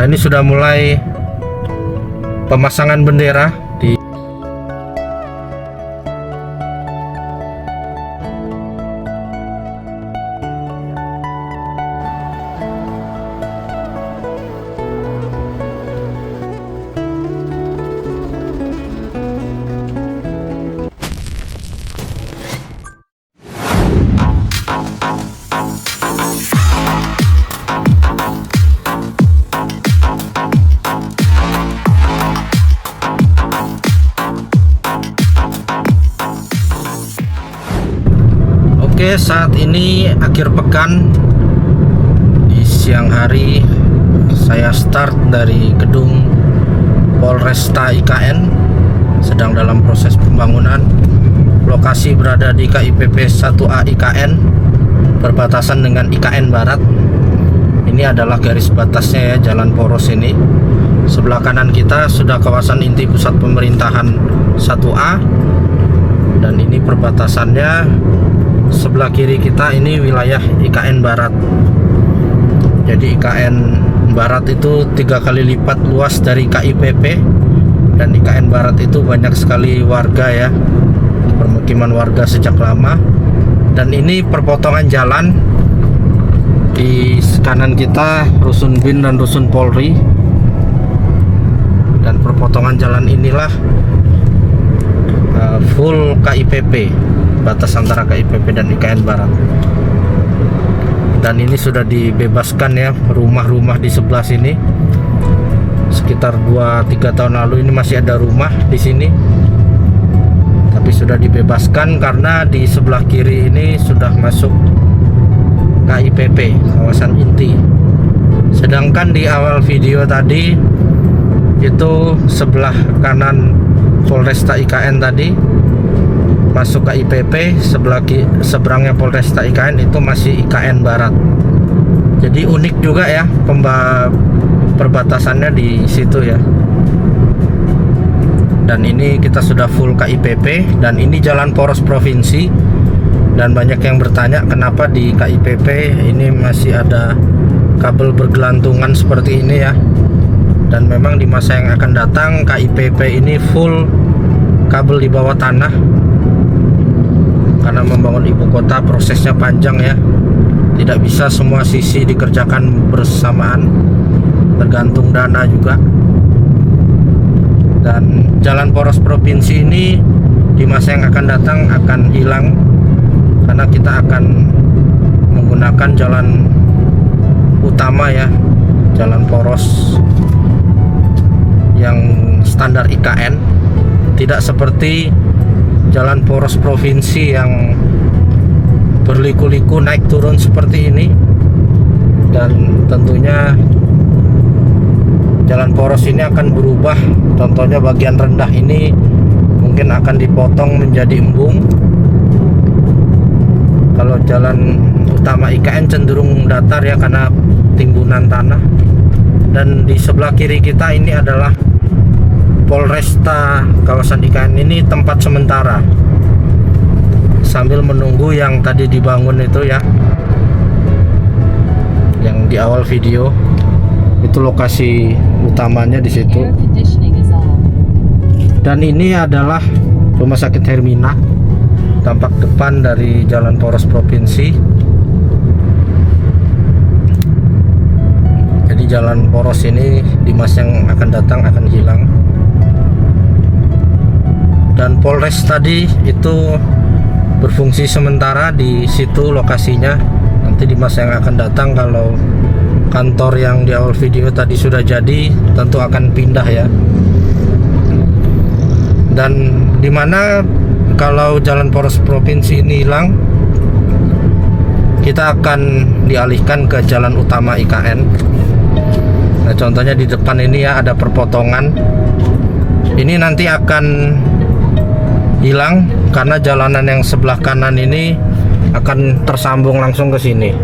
Nah, ini sudah mulai pemasangan bendera di Oke, saat ini akhir pekan di siang hari. Saya start dari gedung Polresta IKN, sedang dalam proses pembangunan. Lokasi berada di KIPP 1A IKN, berbatasan dengan IKN Barat. Ini adalah garis batasnya ya, jalan poros ini. Sebelah kanan kita sudah kawasan inti pusat pemerintahan 1A, dan ini perbatasannya. Sebelah kiri kita ini wilayah IKN Barat. Jadi IKN Barat itu 3 kali lipat luas dari KIPP, dan IKN Barat itu banyak sekali warga ya, permukiman warga sejak lama. Dan ini perpotongan jalan. Di kanan kita Rusun BIN dan Rusun Polri, dan perpotongan jalan inilah full KIPP, batas antara KIPP dan IKN Barat. Dan ini sudah dibebaskan ya, rumah-rumah di sebelah sini. Sekitar 2-3 tahun lalu ini masih ada rumah di sini, tapi sudah dibebaskan karena di sebelah kiri ini sudah masuk KIPP, kawasan inti. Sedangkan di awal video tadi itu sebelah kanan Polresta IKN tadi masuk ke IPP, seberangnya Polresta IKN itu masih IKN Barat. Jadi unik juga ya perbatasannya di situ ya. Dan ini kita sudah full KIPP, dan ini jalan poros provinsi. Dan banyak yang bertanya kenapa di KIPP ini masih ada kabel bergelantungan seperti ini ya. Dan memang di masa yang akan datang KIPP ini full kabel di bawah tanah, karena membangun ibu kota prosesnya panjang ya, tidak bisa semua sisi dikerjakan bersamaan, tergantung dana juga. Dan jalan poros provinsi ini di masa yang akan datang akan hilang, karena kita akan menggunakan jalan utama ya, jalan poros yang standar IKN, tidak seperti jalan poros provinsi yang berliku-liku naik turun seperti ini. Dan tentunya jalan poros ini akan berubah. Contohnya bagian rendah ini mungkin akan dipotong menjadi embung. Kalau jalan utama IKN cenderung datar ya, karena timbunan tanah. Dan di sebelah kiri kita ini adalah Polresta kawasan IKN, ini tempat sementara sambil menunggu yang tadi dibangun itu ya, yang di awal video itu lokasi utamanya di situ. Dan ini adalah Rumah Sakit Hermina, tampak depan dari jalan poros provinsi. Jadi jalan poros ini di masa yang akan datang akan hilang. Dan Polres tadi itu berfungsi sementara di situ lokasinya. Nanti di masa yang akan datang, kalau kantor yang di awal video tadi sudah jadi, tentu akan pindah ya. Dan dimana kalau jalan poros provinsi ini hilang, kita akan dialihkan ke jalan utama IKN. Nah, contohnya di depan ini ya, ada perpotongan. Ini nanti akan hilang karena jalanan yang sebelah kanan ini akan tersambung langsung ke sini.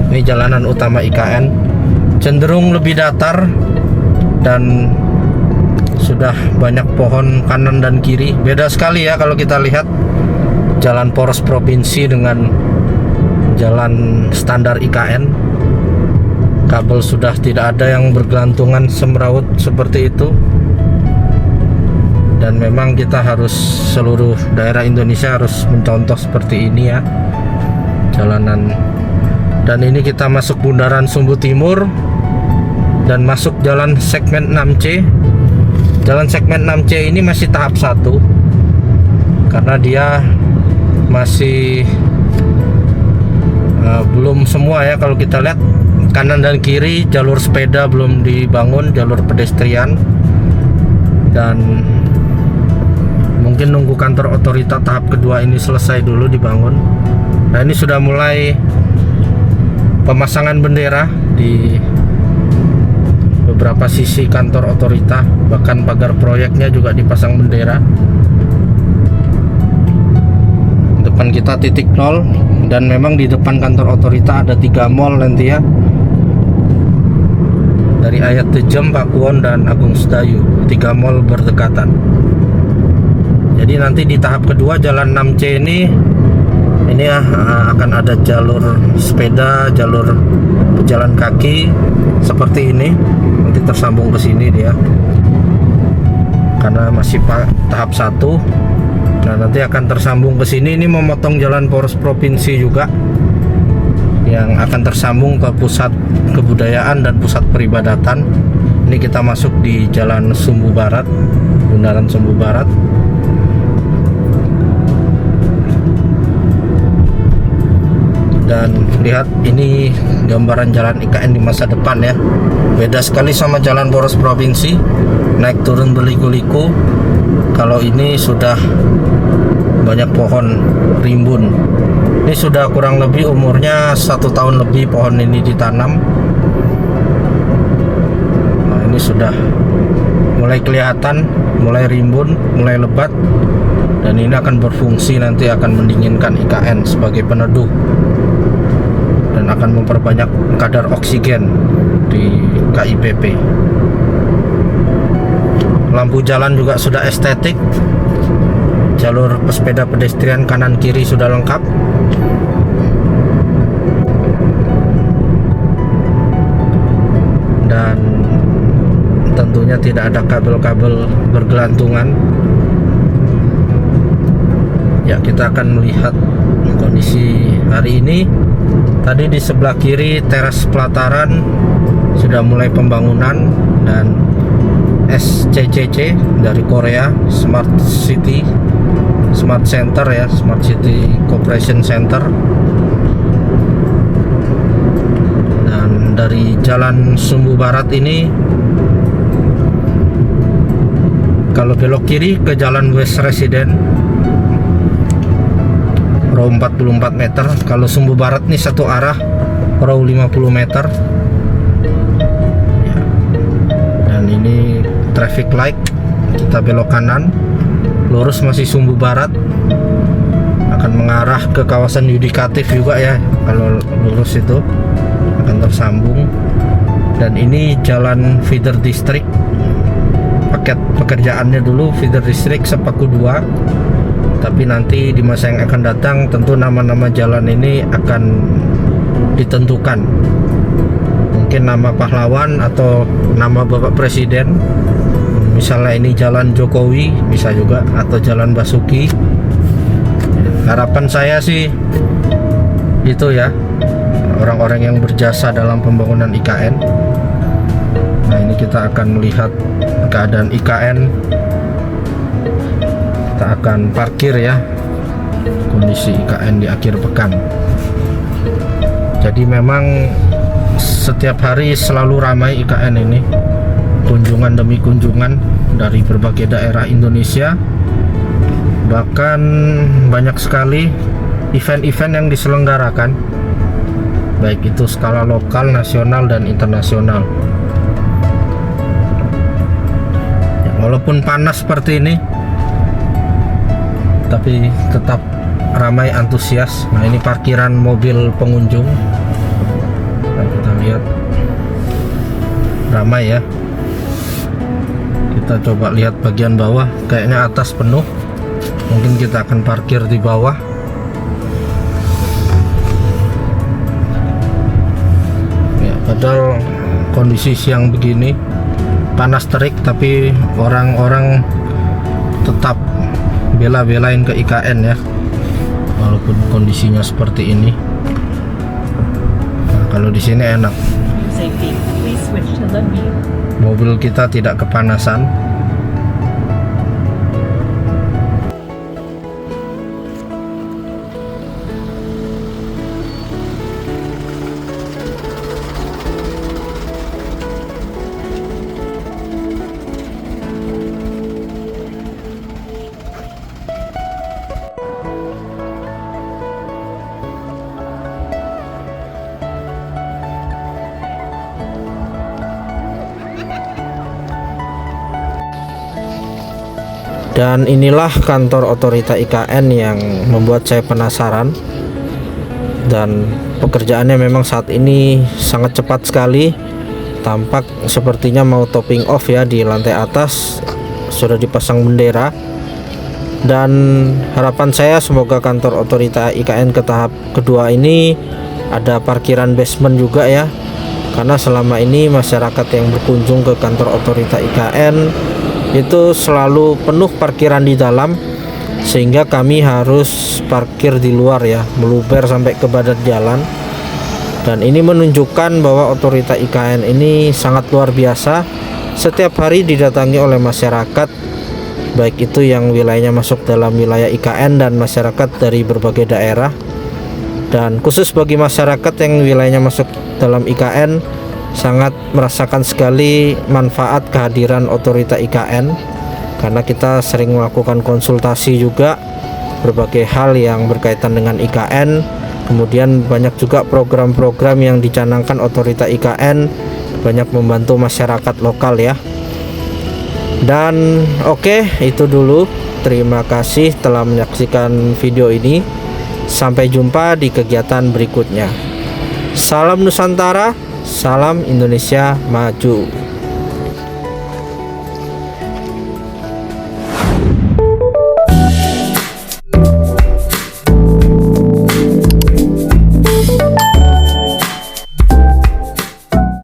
Ini jalanan utama IKN, cenderung lebih datar dan sudah banyak pohon kanan dan kiri. Beda sekali ya kalau kita lihat jalan poros provinsi dengan jalan standar IKN. kabel sudah tidak ada yang bergelantungan semrawut seperti itu. Dan memang kita harus, seluruh daerah Indonesia harus mencontoh seperti ini ya jalanan. Dan ini kita masuk bundaran Sumbu Timur dan masuk jalan segmen 6C. Jalan segmen 6C ini masih tahap 1 karena dia masih belum semua ya. Kalau kita lihat kanan dan kiri jalur sepeda belum dibangun, jalur pedestrian, dan mungkin nunggu kantor otorita tahap kedua ini selesai dulu dibangun. Nah, ini sudah mulai pemasangan bendera di beberapa sisi kantor otorita, bahkan pagar proyeknya juga dipasang bendera. Depan kita titik nol, dan memang di depan kantor otorita ada 3 mall nanti ya, dari Ayat Tejem, Pakuwon, dan Agung Sedayu. 3 mall berdekatan. Jadi nanti di tahap kedua jalan 6C ini ya akan ada jalur sepeda, jalur pejalan kaki seperti ini. Nanti tersambung ke sini dia, karena masih tahap 1. Nah, nanti akan tersambung ke sini. Ini memotong jalan poros provinsi juga yang akan tersambung ke pusat kebudayaan dan pusat peribadatan. Ini kita masuk di jalan Sumbu Barat, bundaran Sumbu Barat. Dan lihat, ini gambaran jalan IKN di masa depan ya. Beda sekali sama jalan poros provinsi, naik turun berliku-liku. Kalau ini sudah banyak pohon rimbun. Ini sudah kurang lebih umurnya 1 tahun lebih pohon ini ditanam. Nah, ini sudah mulai kelihatan, mulai rimbun, mulai lebat, dan ini akan berfungsi, nanti akan mendinginkan IKN sebagai peneduh dan akan memperbanyak kadar oksigen di KIPP. Lampu jalan juga sudah estetik. Jalur pesepeda pedestrian kanan kiri sudah lengkap. Dan tentunya tidak ada kabel-kabel bergelantungan. Ya, kita akan melihat kondisi hari ini. Tadi di sebelah kiri teras pelataran sudah mulai pembangunan, dan SCCC dari Korea, Smart Center ya, Smart City Corporation Center. Dan dari jalan Sumbu Barat ini, kalau belok kiri ke jalan West Resident, row 44 meter. Kalau Sumbu Barat nih satu arah, row 50 meter ya. Dan ini traffic light, kita belok kanan, lurus masih Sumbu Barat, akan mengarah ke kawasan yudikatif juga ya. Kalau lurus itu akan tersambung. Dan ini jalan feeder district, paket pekerjaannya dulu feeder district Sepaku 2. Tapi nanti di masa yang akan datang tentu nama-nama jalan ini akan ditentukan. Mungkin nama pahlawan atau nama Bapak Presiden. Misalnya ini Jalan Jokowi bisa juga, atau Jalan Basuki. Harapan saya sih itu ya, orang-orang yang berjasa dalam pembangunan IKN. Nah, ini kita akan melihat keadaan IKN. Kita akan parkir ya, kondisi IKN di akhir pekan. Jadi memang setiap hari selalu ramai IKN ini, kunjungan demi kunjungan dari berbagai daerah Indonesia. Bahkan banyak sekali event-event yang diselenggarakan, baik itu skala lokal, nasional, dan internasional. Ya, walaupun panas seperti ini, tapi tetap ramai, antusias. Nah, ini parkiran mobil pengunjung. Nah, kita lihat ramai ya. Kita coba lihat bagian bawah, kayaknya atas penuh. Mungkin kita akan parkir di bawah. Ya, padahal kondisi siang begini panas terik, tapi orang-orang tetap bela-belain ke IKN ya, walaupun kondisinya seperti ini. Nah, kalau di sini enak, mobil kita tidak kepanasan. Dan inilah kantor otorita IKN yang membuat saya penasaran, dan pekerjaannya memang saat ini sangat cepat sekali. Tampak sepertinya mau topping off ya. Di lantai atas sudah dipasang bendera, dan harapan saya semoga kantor otorita IKN ke tahap kedua ini ada parkiran basement juga ya, karena selama ini masyarakat yang berkunjung ke kantor otorita IKN itu selalu penuh parkiran di dalam, sehingga kami harus parkir di luar ya, meluber sampai ke badan jalan. Dan ini menunjukkan bahwa otorita IKN ini sangat luar biasa, setiap hari didatangi oleh masyarakat, baik itu yang wilayahnya masuk dalam wilayah IKN dan masyarakat dari berbagai daerah. Dan khusus bagi masyarakat yang wilayahnya masuk dalam IKN, sangat merasakan sekali manfaat kehadiran otorita IKN, karena kita sering melakukan konsultasi juga berbagai hal yang berkaitan dengan IKN. Kemudian banyak juga program-program yang dicanangkan otorita IKN, banyak membantu masyarakat lokal ya. Dan oke, itu dulu. Terima kasih telah menyaksikan video ini. Sampai jumpa di kegiatan berikutnya. Salam Nusantara, salam Indonesia maju.